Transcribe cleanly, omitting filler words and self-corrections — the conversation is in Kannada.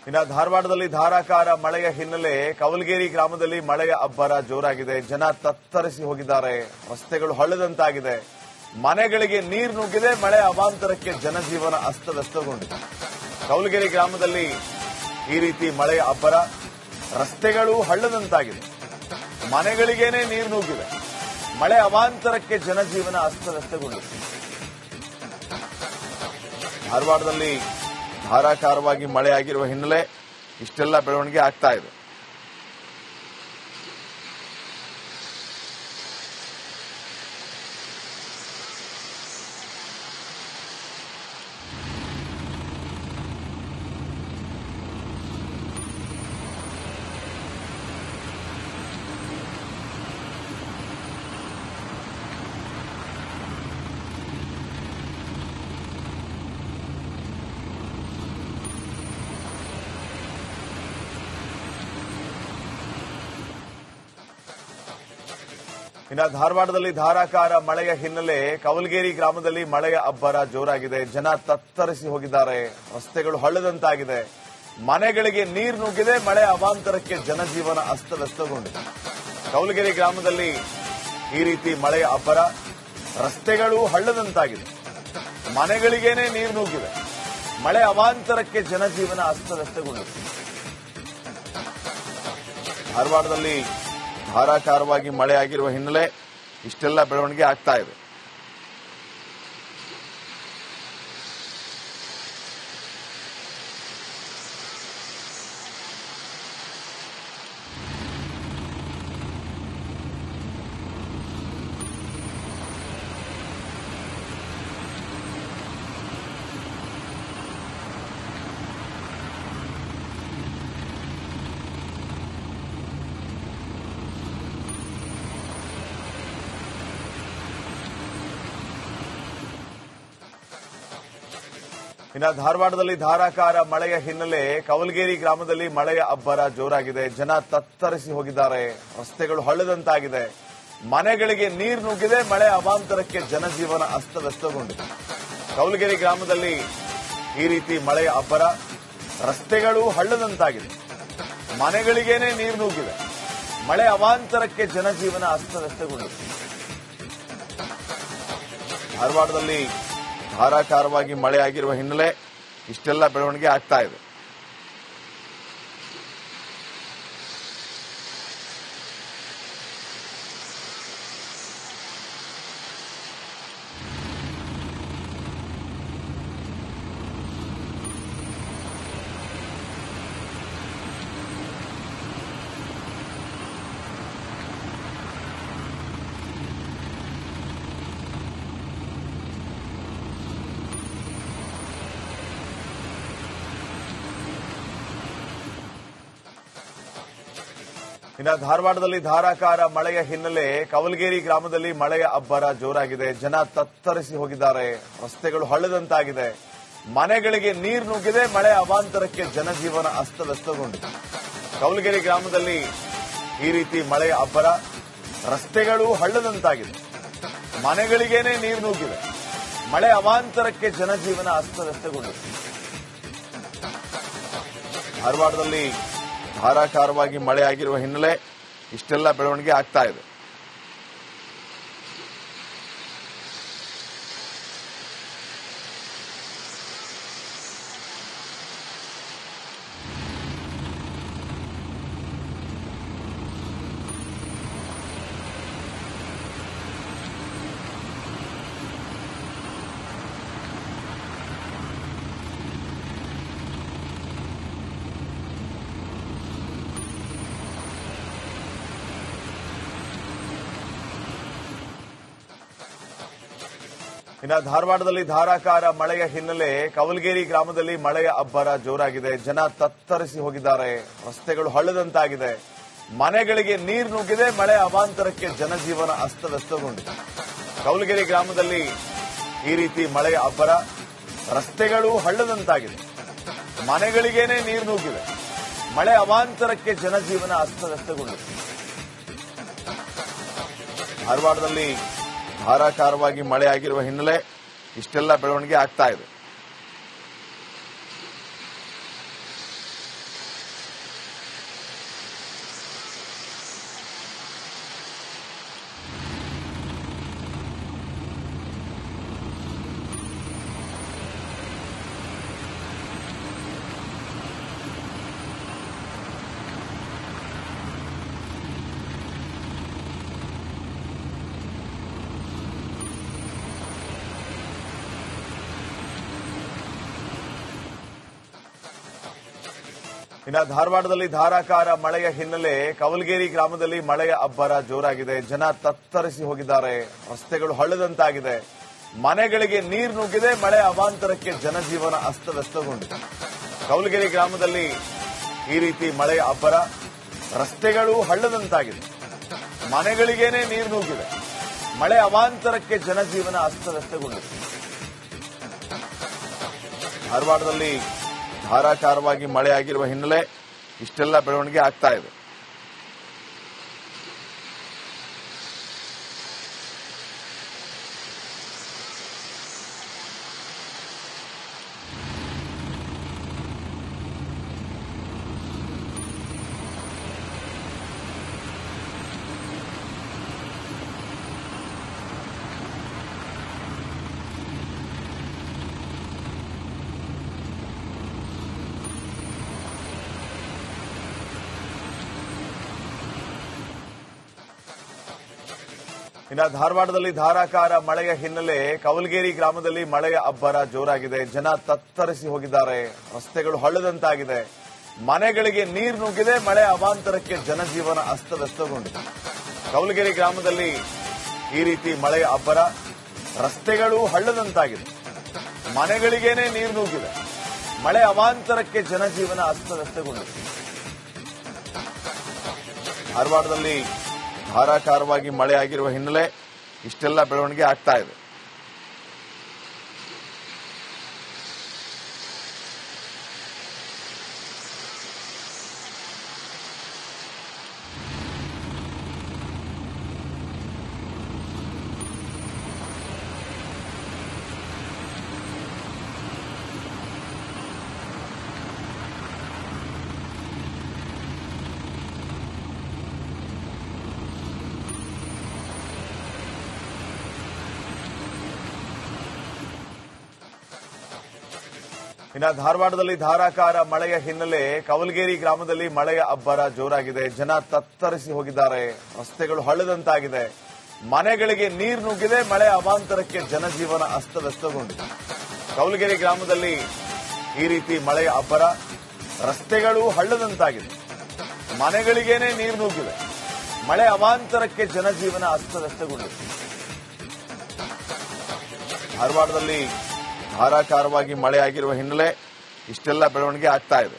ಇನ್ನು ಧಾರವಾಡದಲ್ಲಿ ಧಾರಾಕಾರ ಮಳೆಯ ಹಿನ್ನೆಲೆ ಕವಲಗೇರಿ ಗ್ರಾಮದಲ್ಲಿ ಮಳೆಯ ಅಬ್ಬರ ಜೋರಾಗಿದೆ. ಜನ ತತ್ತರಿಸಿ ಹೋಗಿದ್ದಾರೆ. ರಸ್ತೆಗಳು ಹಳ್ಳದಂತಾಗಿದೆ. ಮನೆಗಳಿಗೆ ನೀರು ನುಗ್ಗಿದೆ. ಮಳೆ ಅವಾಂತರಕ್ಕೆ ಜನಜೀವನ ಅಸ್ತವ್ಯಸ್ತಗೊಂಡಿದೆ. ಕವಲಗೇರಿ ಗ್ರಾಮದಲ್ಲಿ ಈ ರೀತಿ ಮಳೆಯ ಅಬ್ಬರ, ರಸ್ತೆಗಳು ಹಳ್ಳದಂತಾಗಿದೆ. ಮನೆಗಳಿಗೇನೆ ನೀರು ನುಗ್ಗಿದೆ. ಮಳೆ ಅವಾಂತರಕ್ಕೆ ಜನಜೀವನ ಅಸ್ತವ್ಯಸ್ತಗೊಂಡಿದೆ. ಧಾರವಾಡದಲ್ಲಿ ಧಾರಾಕಾರವಾಗಿ ಮಳೆಯಾಗಿರುವ ಹಿನ್ನೆಲೆ ಇಷ್ಟೆಲ್ಲ ಬೆಳವಣಿಗೆ ಆಗ್ತಾ ಇದೆ. ಇನ್ನು ಧಾರವಾಡದಲ್ಲಿ ಧಾರಾಕಾರ ಮಳೆಯ ಹಿನ್ನೆಲೆ ಕವಲಗೇರಿ ಗ್ರಾಮದಲ್ಲಿ ಮಳೆಯ ಅಬ್ಬರ ಜೋರಾಗಿದೆ. ಜನ ತತ್ತರಿಸಿ ಹೋಗಿದ್ದಾರೆ. ರಸ್ತೆಗಳು ಹಳ್ಳದಂತಾಗಿದೆ. ಮನೆಗಳಿಗೆ ನೀರು ನುಗ್ಗಿದೆ. ಮಳೆ ಅವಾಂತರಕ್ಕೆ ಜನಜೀವನ ಅಸ್ತವ್ಯಸ್ತಗೊಂಡಿದೆ. ಕವಲಗೇರಿ ಗ್ರಾಮದಲ್ಲಿ ಈ ರೀತಿ ಮಳೆಯ ಅಬ್ಬರ, ರಸ್ತೆಗಳು ಹಳ್ಳದಂತಾಗಿದೆ. ಮನೆಗಳಿಗೇನೆ ನೀರು ನುಗ್ಗಿದೆ. ಮಳೆ ಅವಾಂತರಕ್ಕೆ ಜನಜೀವನ ಅಸ್ತವ್ಯಸ್ತಗೊಂಡಿದೆ. ಧಾರವಾಡದಲ್ಲಿ ಧಾರಾಕಾರವಾಗಿ ಮಳೆಯಾಗಿರುವ ಹಿನ್ನೆಲೆ ಇಷ್ಟೆಲ್ಲ ಬೆಳವಣಿಗೆ ಆಗ್ತಾ ಇದೆ. ಇನ್ನು ಧಾರವಾಡದಲ್ಲಿ ಧಾರಾಕಾರ ಮಳೆಯ ಹಿನ್ನೆಲೆ ಕವಲಗೇರಿ ಗ್ರಾಮದಲ್ಲಿ ಮಳೆಯ ಅಬ್ಬರ ಜೋರಾಗಿದೆ. ಜನ ತತ್ತರಿಸಿ ಹೋಗಿದ್ದಾರೆ. ರಸ್ತೆಗಳು ಹಳ್ಳದಂತಾಗಿದೆ. ಮನೆಗಳಿಗೆ ನೀರು ನುಗ್ಗಿದೆ. ಮಳೆ ಅವಾಂತರಕ್ಕೆ ಜನಜೀವನ ಅಸ್ತವ್ಯಸ್ತಗೊಂಡಿದೆ. ಕವಲಗೇರಿ ಗ್ರಾಮದಲ್ಲಿ ಈ ರೀತಿ ಮಳೆಯ ಅಬ್ಬರ, ರಸ್ತೆಗಳು ಹಳ್ಳದಂತಾಗಿದೆ. ಮನೆಗಳಿಗೇನೆ ನೀರು ನುಗ್ಗಿದೆ. ಮಳೆ ಅವಾಂತರಕ್ಕೆ ಜನಜೀವನ ಅಸ್ತವ್ಯಸ್ತಗೊಂಡಿದೆ. ಧಾರವಾಡದಲ್ಲಿ ಧಾರಾಕಾರವಾಗಿ ಮಳೆಯಾಗಿರುವ ಹಿನ್ನೆಲೆ ಇಷ್ಟೆಲ್ಲ ಬೆಳವಣಿಗೆ ಆಗ್ತಾ ಇದೆ. ಇನ್ನು ಧಾರವಾಡದಲ್ಲಿ ಧಾರಾಕಾರ ಮಳೆಯ ಹಿನ್ನೆಲೆ ಕವಲಗೇರಿ ಗ್ರಾಮದಲ್ಲಿ ಮಳೆಯ ಅಬ್ಬರ ಜೋರಾಗಿದೆ. ಜನ ತತ್ತರಿಸಿ ಹೋಗಿದ್ದಾರೆ. ರಸ್ತೆಗಳು ಹಳ್ಳದಂತಾಗಿದೆ. ಮನೆಗಳಿಗೆ ನೀರು ನುಗ್ಗಿದೆ. ಮಳೆ ಅವಾಂತರಕ್ಕೆ ಜನಜೀವನ ಅಸ್ತವ್ಯಸ್ತಗೊಂಡಿದೆ. ಕವಲಗೇರಿ ಗ್ರಾಮದಲ್ಲಿ ಈ ರೀತಿ ಮಳೆಯ ಅಬ್ಬರ, ರಸ್ತೆಗಳು ಹಳ್ಳದಂತಾಗಿದೆ. ಮನೆಗಳಿಗೇನೆ ನೀರು ನುಗ್ಗಿದೆ. ಮಳೆ ಅವಾಂತರಕ್ಕೆ ಜನಜೀವನ ಅಸ್ತವ್ಯಸ್ತಗೊಂಡಿದೆ. ಧಾರವಾಡದಲ್ಲಿ ಧಾರಾಕಾರವಾಗಿ ಮಳೆಯಾಗಿರುವ ಹಿನ್ನೆಲೆ ಇಷ್ಟೆಲ್ಲ ಬೆಳವಣಿಗೆ ಆಗ್ತಾ ಇದೆ. ಇನ್ನು ಧಾರವಾಡದಲ್ಲಿ ಧಾರಾಕಾರ ಮಳೆಯ ಹಿನ್ನೆಲೆ ಕವಲಗೇರಿ ಗ್ರಾಮದಲ್ಲಿ ಮಳೆಯ ಅಬ್ಬರ ಜೋರಾಗಿದೆ. ಜನ ತತ್ತರಿಸಿ ಹೋಗಿದ್ದಾರೆ. ರಸ್ತೆಗಳು ಹಳ್ಳದಂತಾಗಿದೆ. ಮನೆಗಳಿಗೆ ನೀರು ನುಗ್ಗಿದೆ. ಮಳೆ ಅವಾಂತರಕ್ಕೆ ಜನಜೀವನ ಅಸ್ತವ್ಯಸ್ತಗೊಂಡಿದೆ. ಕವಲಗೇರಿ ಗ್ರಾಮದಲ್ಲಿ ಈ ರೀತಿ ಮಳೆಯ ಅಬ್ಬರ, ರಸ್ತೆಗಳು ಹಳ್ಳದಂತಾಗಿದೆ. ಮನೆಗಳಿಗೇನೆ ನೀರು ನುಗ್ಗಿದೆ. ಮಳೆ ಅವಾಂತರಕ್ಕೆ ಜನಜೀವನ ಅಸ್ತವ್ಯಸ್ತಗೊಂಡಿದೆ. ಧಾರವಾಡದಲ್ಲಿ ಧಾರಾಕಾರವಾಗಿ ಮಳೆಯಾಗಿರುವ ಹಿನ್ನೆಲೆ ಇಷ್ಟೆಲ್ಲ ಬೆಳವಣಿಗೆ ಆಗ್ತಾ ಇದೆ. ಇನ್ನು ಧಾರವಾಡದಲ್ಲಿ ಧಾರಾಕಾರ ಮಳೆಯ ಹಿನ್ನೆಲೆ ಕವಲಗೇರಿ ಗ್ರಾಮದಲ್ಲಿ ಮಳೆಯ ಅಬ್ಬರ ಜೋರಾಗಿದೆ. ಜನ ತತ್ತರಿಸಿ ಹೋಗಿದ್ದಾರೆ. ರಸ್ತೆಗಳು ಹಳ್ಳದಂತಾಗಿದೆ. ಮನೆಗಳಿಗೆ ನೀರು ನುಗ್ಗಿದೆ. ಮಳೆ ಅವಾಂತರಕ್ಕೆ ಜನಜೀವನ ಅಸ್ತವ್ಯಸ್ತಗೊಂಡಿದೆ. ಕವಲಗೇರಿ ಗ್ರಾಮದಲ್ಲಿ ಈ ರೀತಿ ಮಳೆಯ ಅಬ್ಬರ, ರಸ್ತೆಗಳು ಹಳ್ಳದಂತಾಗಿದೆ. ಮನೆಗಳಿಗೇನೆ ನೀರು ನುಗ್ಗಿದೆ. ಮಳೆ ಅವಾಂತರಕ್ಕೆ ಜನಜೀವನ ಅಸ್ತವ್ಯಸ್ತಗೊಂಡಿದೆ. ಧಾರವಾಡದಲ್ಲಿ ಧಾರಾಕಾರವಾಗಿ ಮಳೆಯಾಗಿರುವ ಹಿನ್ನೆಲೆ ಇಷ್ಟೆಲ್ಲ ಬೆಳವಣಿಗೆ ಆಗ್ತಾ ಇದೆ. ಇನ್ನು ಧಾರವಾಡದಲ್ಲಿ ಧಾರಾಕಾರ ಮಳೆಯ ಹಿನ್ನೆಲೆ ಕವಲಗೇರಿ ಗ್ರಾಮದಲ್ಲಿ ಮಳೆಯ ಅಬ್ಬರ ಜೋರಾಗಿದೆ. ಜನ ತತ್ತರಿಸಿ ಹೋಗಿದ್ದಾರೆ. ರಸ್ತೆಗಳು ಹಳ್ಳದಂತಾಗಿದೆ. ಮನೆಗಳಿಗೆ ನೀರು ನುಗ್ಗಿದೆ. ಮಳೆ ಅವಾಂತರಕ್ಕೆ ಜನಜೀವನ ಅಸ್ತವ್ಯಸ್ತಗೊಂಡಿದೆ. ಕವಲಗೇರಿ ಗ್ರಾಮದಲ್ಲಿ ಈ ರೀತಿ ಮಳೆಯ ಅಬ್ಬರ, ರಸ್ತೆಗಳು ಹಳ್ಳದಂತಾಗಿದೆ. ಮನೆಗಳಿಗೇನೆ ನೀರು ನುಗ್ಗಿದೆ. ಮಳೆ ಅವಾಂತರಕ್ಕೆ ಜನಜೀವನ ಅಸ್ತವ್ಯಸ್ತಗೊಂಡಿದೆ. ಧಾರವಾಡದಲ್ಲಿ ಧಾರಾಕಾರವಾಗಿ ಮಳೆಯಾಗಿರುವ ಹಿನ್ನೆಲೆ ಇಷ್ಟೆಲ್ಲ ಬೆಳವಣಿಗೆ ಆಗ್ತಾ ಇದೆ. ಇನ್ನು ಧಾರವಾಡದಲ್ಲಿ ಧಾರಾಕಾರ ಮಳೆಯ ಹಿನ್ನೆಲೆ ಕವಲಗೇರಿ ಗ್ರಾಮದಲ್ಲಿ ಮಳೆಯ ಅಬ್ಬರ ಜೋರಾಗಿದೆ. ಜನ ತತ್ತರಿಸಿ ಹೋಗಿದ್ದಾರೆ. ರಸ್ತೆಗಳು ಹಳ್ಳದಂತಾಗಿದೆ. ಮನೆಗಳಿಗೆ ನೀರು ನುಗ್ಗಿದೆ. ಮಳೆ ಅವಾಂತರಕ್ಕೆ ಜನಜೀವನ ಅಸ್ತವ್ಯಸ್ತಗೊಂಡಿದೆ. ಕವಲಗೇರಿ ಗ್ರಾಮದಲ್ಲಿ ಈ ರೀತಿ ಮಳೆಯ ಅಬ್ಬರ, ರಸ್ತೆಗಳು ಹಳ್ಳದಂತಾಗಿದೆ. ಮನೆಗಳಿಗೇನೆ ನೀರು ನುಗ್ಗಿದೆ. ಮಳೆ ಅವಾಂತರಕ್ಕೆ ಜನಜೀವನ ಅಸ್ತವ್ಯಸ್ತಗೊಂಡಿದೆ. ಧಾರವಾಡದಲ್ಲಿ ಧಾರಾಕಾರವಾಗಿ ಮಳೆಯಾಗಿರುವ ಹಿನ್ನೆಲೆ ಇಷ್ಟೆಲ್ಲ ಬೆಳವಣಿಗೆ ಆಗ್ತಾ ಇದೆ.